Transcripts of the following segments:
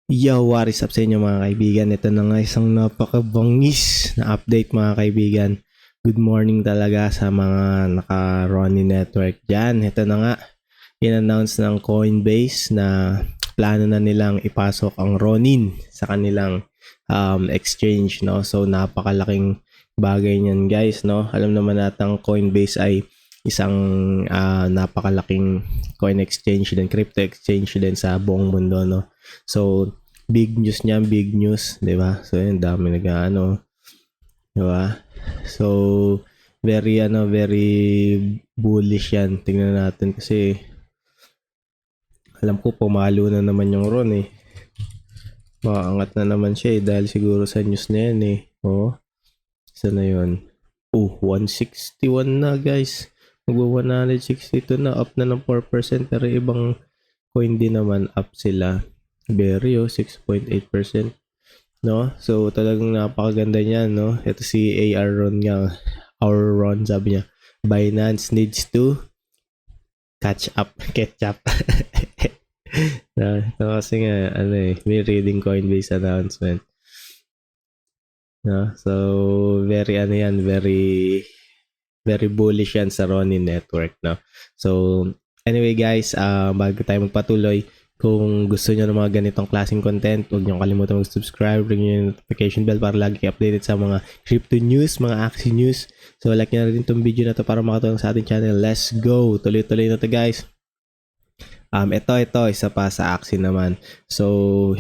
Yo, what is up sa inyo mga kaibigan? Ito na nga isang napakabangis na update mga kaibigan. Good morning talaga sa mga naka-Ronnie Network dyan. Ito na nga, in-announce ng Coinbase na plano na nilang ipasok ang Ronin sa kanilang exchange, no? So napakalaking bagay niyan guys, no? Alam naman natin Coinbase ay isang napakalaking coin exchange din, crypto exchange din sa buong mundo, no? So big news niyan, big news, 'di ba? So yun, dami nag-aano, 'di ba? So very bullish 'yan. Tingnan natin kasi alam ko pumalo na naman yung Ron eh. Maangat na naman siya eh dahil siguro sa news na yan eh. Oh, isa na yun. 161 na guys. Magwa 162 na, up na ng 4%, pero ibang coin din naman up sila. Very 6.8%. No? So talagang napakaganda niyan, no? Ito si AR Ron nga, our Ron, sabi niya, Binance needs to catch up. No, ito kasi nga, may reading Coinbase announcement. No? So, very bullish yan sa Ronin Network, no? So, anyway guys, bago tayo magpatuloy, kung gusto niyo ng mga ganitong klaseng content, huwag niyo kalimutan mag-subscribe, ring niyo yung notification bell para lagi kayo updated sa mga crypto news, mga Axie news. So, like niyo na rin itong video na to para makatulong sa ating channel. Let's go! Tuloy-tuloy na to guys. Ito, isa pa sa Axie naman. So,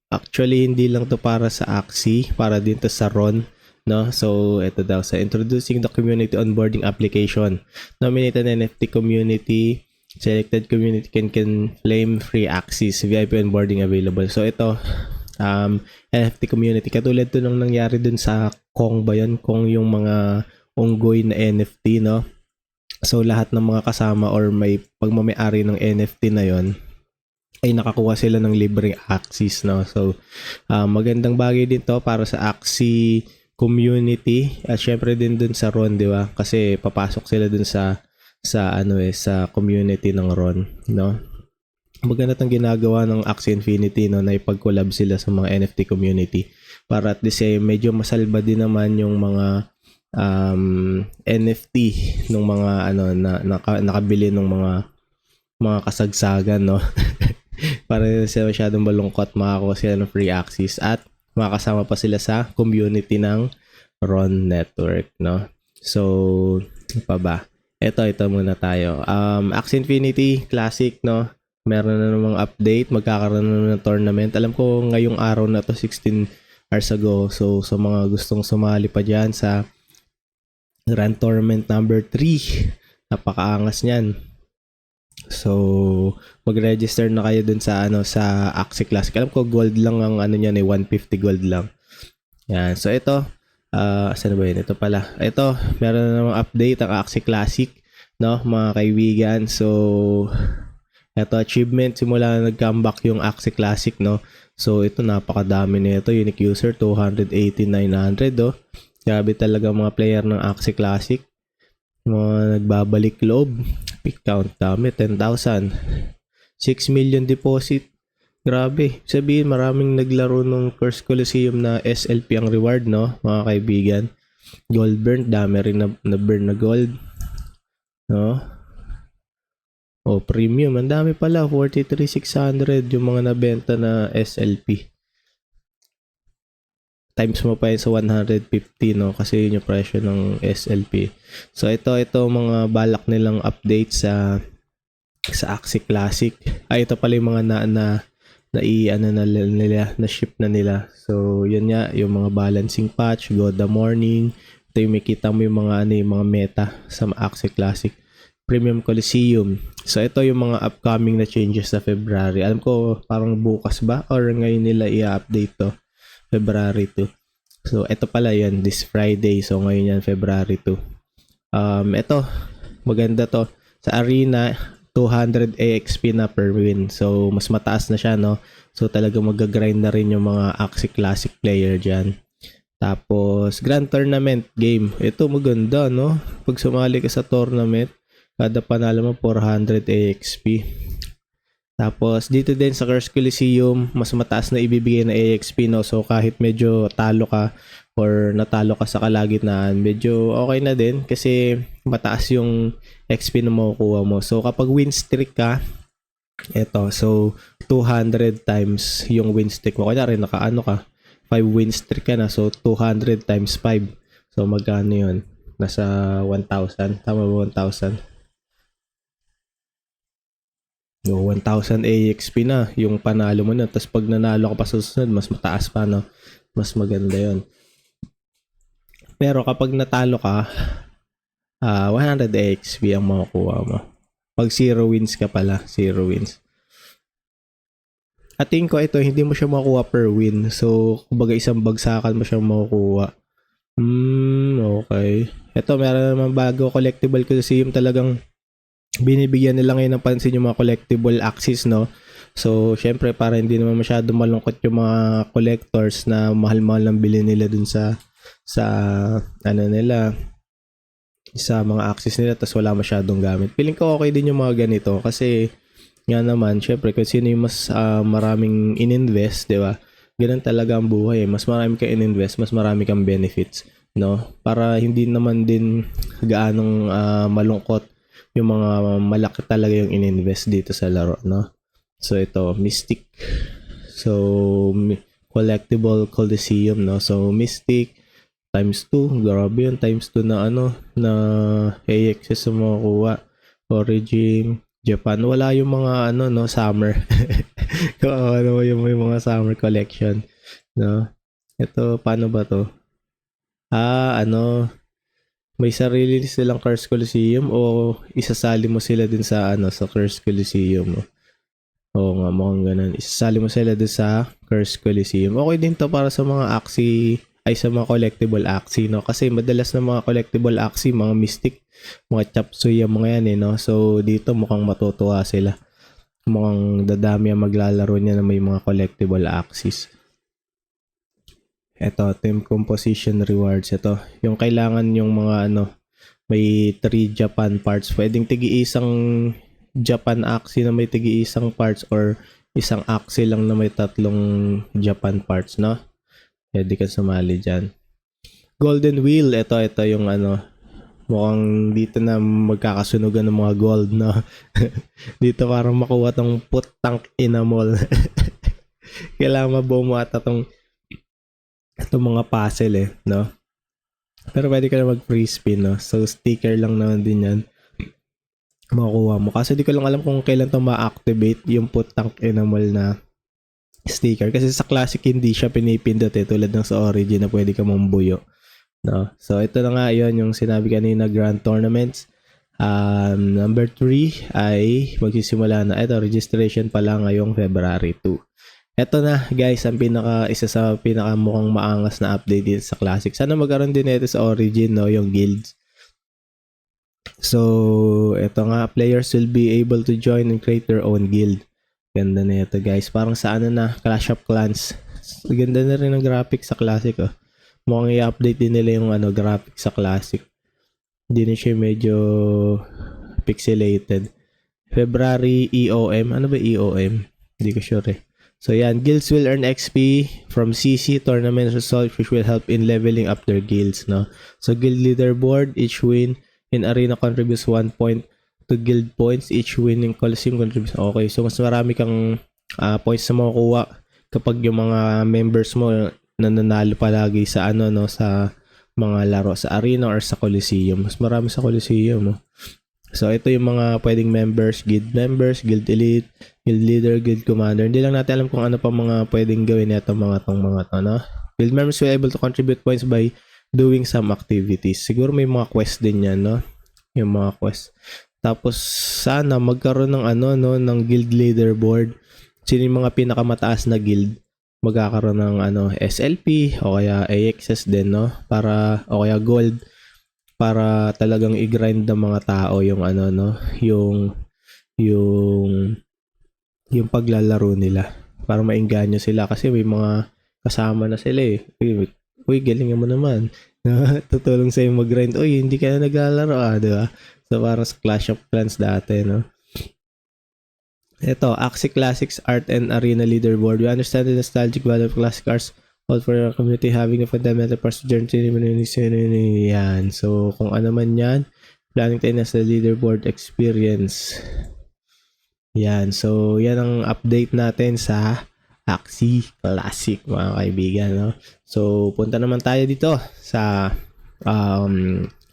actually, hindi lang to para sa Axie, para din to sa Ron. No? So, ito daw sa introducing the community onboarding application. Nominated NFT community, selected community can claim free access, VIP onboarding available. So, ito, NFT community. Katulad to nung nangyari dun sa Kong ba yun? Kong yung mga onggoy na NFT, no? So, lahat ng mga kasama or may pagmamayari ng NFT na yon ay nakakuha sila ng libreng access, no? So, magandang bagay din to para sa Axie community at syempre din dun sa Ron, di ba? Kasi papasok sila dun sa community ng Ron, no? Maganda tong ginagawa ng Axie Infinity, no, na ipag-collab sila sa mga NFT community para at the same medyo masalba din naman yung mga NFT ng mga nakabili ng mga kasagsagan, no? Para sila masyadong malungkot, makakuha sila ng free access at makakasama pa sila sa community ng Ron Network, no? So, pa ba? Ito muna tayo. Axie Infinity Classic, no? Meron na namang update, magkakaroon na naman ng tournament. Alam ko ngayong araw na to, 16 hours ago. So, sa mga gustong sumali pa diyan sa Grand Tournament number 3, napakaangas niyan. So, mag-register na kayo dun sa sa Axie Classic. Alam ko gold lang ang niyan 150 gold lang. Yan. So ito, saan ba yun? Ito pala. Ito, meron na namang update ang Axie Classic, no, mga kaibigan. So, ito achievement, simula na nag-comeback yung Axie Classic, no. So, ito napakadami nito. Unique user 280,900, oh. Grabe talaga mga player ng Axie Classic. Mga nagbabalik loob. Pick count dami, 10,000. 6 million deposit. Grabe. Sabihin, maraming naglaro ng Curse Coliseum na SLP ang reward, no, mga kaibigan. Gold burn, dami rin na burn na gold. No? Premium. Ang dami pala. 43,600 yung mga nabenta na SLP. Times mo pa yun sa 150, no? Kasi yun yung presyo ng SLP. So, ito mga balak nilang update sa Axie Classic. Ito pala yung mga na ship na nila. So, yun nga, yung mga balancing patch, Goda Morning. Ito yung makita mo yung mga yung mga meta sa Axie Classic. Premium Coliseum. So, ito yung mga upcoming na changes sa February. Alam ko, parang bukas ba? Or ngayon nila i-update to. February 2. So, ito pala yun, this Friday. So, ngayon yan, February 2. Ito, maganda to. Sa Arena, 200 AXP na per win. So, mas mataas na siya, no? So, talagang mag-grind na rin yung mga Axie Classic player dyan. Tapos, Grand Tournament game. Ito, maganda, no? Pag sumali ka sa tournament, kada panalo mo, 400 AXP. Tapos dito din sa Curse Coliseum, mas mataas na ibibigay na AXP, no? So kahit medyo talo ka or natalo ka sa kalagitnaan, medyo okay na din kasi mataas yung XP na makukuha mo. So kapag win streak ka, eto, so 200 times yung win streak mo. Kunyari nakaano ka, 5 win streak ka na, so 200 times 5. So magkano yun? Nasa 1,000. Tama ba 1,000? No, 1,000 AXP na yung panalo mo na. Tapos pag nanalo ka pa sa susunod, mas mataas pa, no? Mas maganda yon. Pero kapag natalo ka, 100 AXP ang makukuha mo. Pag 0 wins ka pala, 0 wins. At tingin ko ito, hindi mo siya makukuha per win. So, kumbaga isang bagsakan mo siya makukuha. Okay. Ito, meron naman bago collectible Coliseum, talagang binibigyan nila ngayon ng pansin yung mga collectible axes, no? So, syempre, para hindi naman masyado malungkot yung mga collectors na mahal-mahal lang bilhin nila dun sa ano nila, sa mga axes nila, tas wala masyadong gamit. Feeling ko okay din yung mga ganito kasi nga naman, syempre, kung sino yung mas maraming ininvest, di ba? Ganun talaga ang buhay. Mas marami kang ininvest, mas marami kang benefits, no? Para hindi naman din gaanong malungkot yung mga malaki talaga yung ininvest dito sa laro, no? So, ito, Mystic. So, collectible Coliseum, no? So, Mystic times 2, grabe yun, times 2 na na AXS sa makukuha. Origin, Japan, wala yung mga no, summer. Kung ano yung mga summer collection, no? Ito, paano ba to? May sarili silang Curse Coliseum o isasali mo sila din sa sa Curse Coliseum, no? Oo nga, mukhang ganun. Isasali mo sila din sa Curse Coliseum. Okay din to para sa mga Axie, ay sa mga collectible Axie, no? Kasi madalas na mga collectible Axie, mga Mystic, mga Chapsuya, mga yan, no? So, dito mukhang matutuwa sila. Mukhang dadami ang maglalaro niya na may mga collectible Axies. Ito, team composition rewards. Ito, yung kailangan yung mga may 3 Japan parts. Pwedeng tigi-isang Japan Axie na may tigi-isang parts or isang Axie lang na may 3 Japan parts, no? Pwede ka sumali dyan. Golden Wheel, ito yung mukhang dito na magkakasunugan ng mga gold, no? Dito parang makuha tong putang inamol. Kailangan mabuo mo ata itong mga puzzle, no? Pero pwede ka na mag-free spin, no? So, sticker lang naman din yan makukuha mo. Kasi di ko lang alam kung kailan to ma-activate yung putang inamol na sticker. Kasi sa classic hindi siya pinipindot tulad ng sa origin na pwede ka mambuyo, no? So, ito na nga yun yung sinabi kanina, Grand Tournaments. Number 3 ay magsisimula na. Ito, registration pa lang ngayong February 2. Ito na guys, ang isa sa pinaka mukhang maangas na update dito sa Classic. Sana magkaroon din ito sa Origin, no, yung guilds. So, ito nga, players will be able to join and create their own guild. Ganda na ito guys. Parang sa na, Clash of Clans. Ganda na rin ang graphics sa Classic, oh. Mukhang i-update din nila yung graphics sa Classic. Hindi na siya medyo pixelated. February EOM. Ano ba EOM? Hindi ko sure eh. So yan, guilds will earn XP from CC tournament results which will help in leveling up their guilds, no? So guild leaderboard, each win in arena contributes 1 point to guild points, each win in Coliseum contributes. Okay, so mas marami kang points na makukuha kapag yung mga members mo nananalo palagi sa sa mga laro sa arena or sa Coliseum. Mas marami sa Coliseum, no? So, ito yung mga pwedeng members, guild elite, guild leader, guild commander. Hindi lang natin alam kung ano pa mga pwedeng gawin nito mga to, no? Guild members will able to contribute points by doing some activities. Siguro may mga quest din yan, no? Yung mga quest. Tapos, sana magkaroon ng ng guild leaderboard. Sino yung mga pinakamataas na guild? Magkakaroon ng SLP o kaya AXS din, no? O kaya gold, para talagang i-grind ng mga tao yung yung paglalaro nila, para maengganyo sila kasi may mga kasama na sila eh. Uy, galingan mo naman. Tutulong sa'yo mag-grind. Uy, hindi ka na naglalaro, di ba? So, parang sa Clash of Clans dati, no? Ito, Axie Classics Art and Arena Leaderboard. We understand the nostalgic value of classic arts, all for your community having a fundamental part of the journey. Yan. So, kung ano man yan, planning tayo na sa leaderboard experience. Yan. So, yan ang update natin sa Axie Classic, mga kaibigan. No? So, punta naman tayo dito sa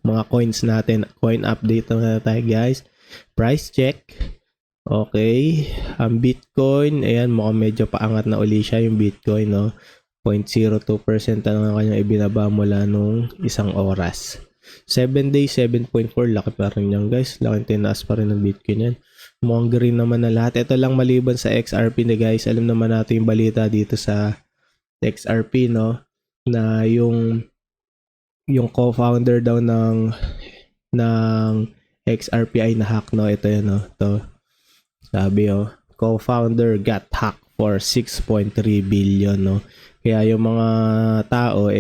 mga coins natin. Coin update na tayo, guys. Price check. Okay. Ang Bitcoin, ayan, mukhang medyo paangat na uli siya yung Bitcoin, no? 0.02% lang ang kanyang ibinaba mula nung isang oras. 7 days, 7.4. Laki pa rin yan, guys. Laki tinaas pa rin ng Bitcoin yan. Mukhang green naman na lahat. Ito lang maliban sa XRP na, guys. Alam naman natin yung balita dito sa XRP, no? Na yung co-founder daw ng XRP ay na-hack, no? Ito yan, no? Ito. Sabi, co-founder got hacked for 6.3 billion, no? Kaya yung mga tao,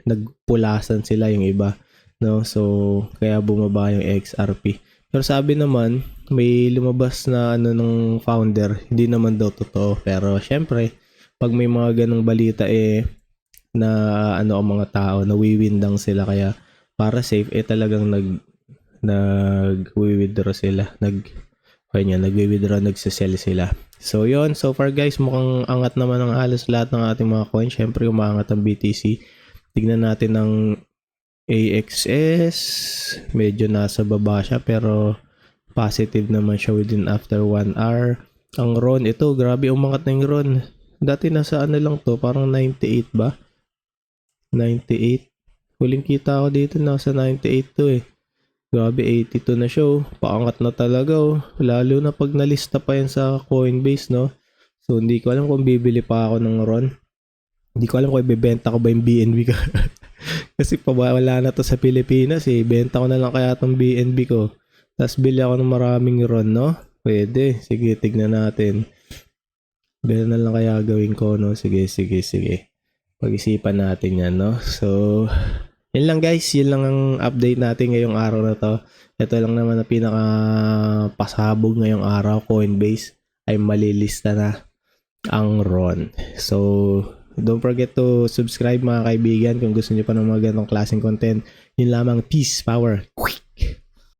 nagpulasan sila yung iba, no? So, kaya bumaba yung XRP. Pero sabi naman, may lumabas na ng founder, hindi naman daw totoo. Pero, syempre, pag may mga ganong balita, na ang mga tao, nawiwindang sila. Kaya, para safe, talagang nag-withdraw sila. Nagwi-withdraw, nagsisell sila. So, yon. So far, guys, mukhang angat naman ang halos lahat ng ating mga coins. Syempre, umaangat ang BTC. Tignan natin ang AXS. Medyo nasa baba siya, pero positive naman siya within after 1 hour. Ang RON, ito, grabe umangat na yung RON. Dati nasa lang to, parang 98 ba? 98. Huling kita ko dito, nasa 98 to Grabe, 82 na siya. Paangat na talaga Lalo na pag nalista pa yan sa Coinbase, no? So, hindi ko alam kung bibili pa ako ng RON. Hindi ko alam kung ibebenta ko ba yung BNB ko. Kasi wala na to sa Pilipinas Benta ko na lang kaya itong BNB ko. Tapos bili ako ng maraming RON, no? Pwede. Sige, tignan natin. Bili na lang kaya gawin ko, no? Sige. Pag-isipan natin yan, no? So, yun lang, guys, yun lang ang update natin ngayong araw na to. Ito lang naman na pinaka pasabog ngayong araw. Coinbase ay malilista na ang RON. So, don't forget to subscribe, mga kaibigan, kung gusto niyo pa ng mga ganitong klaseng content. Yun lamang. Peace, power.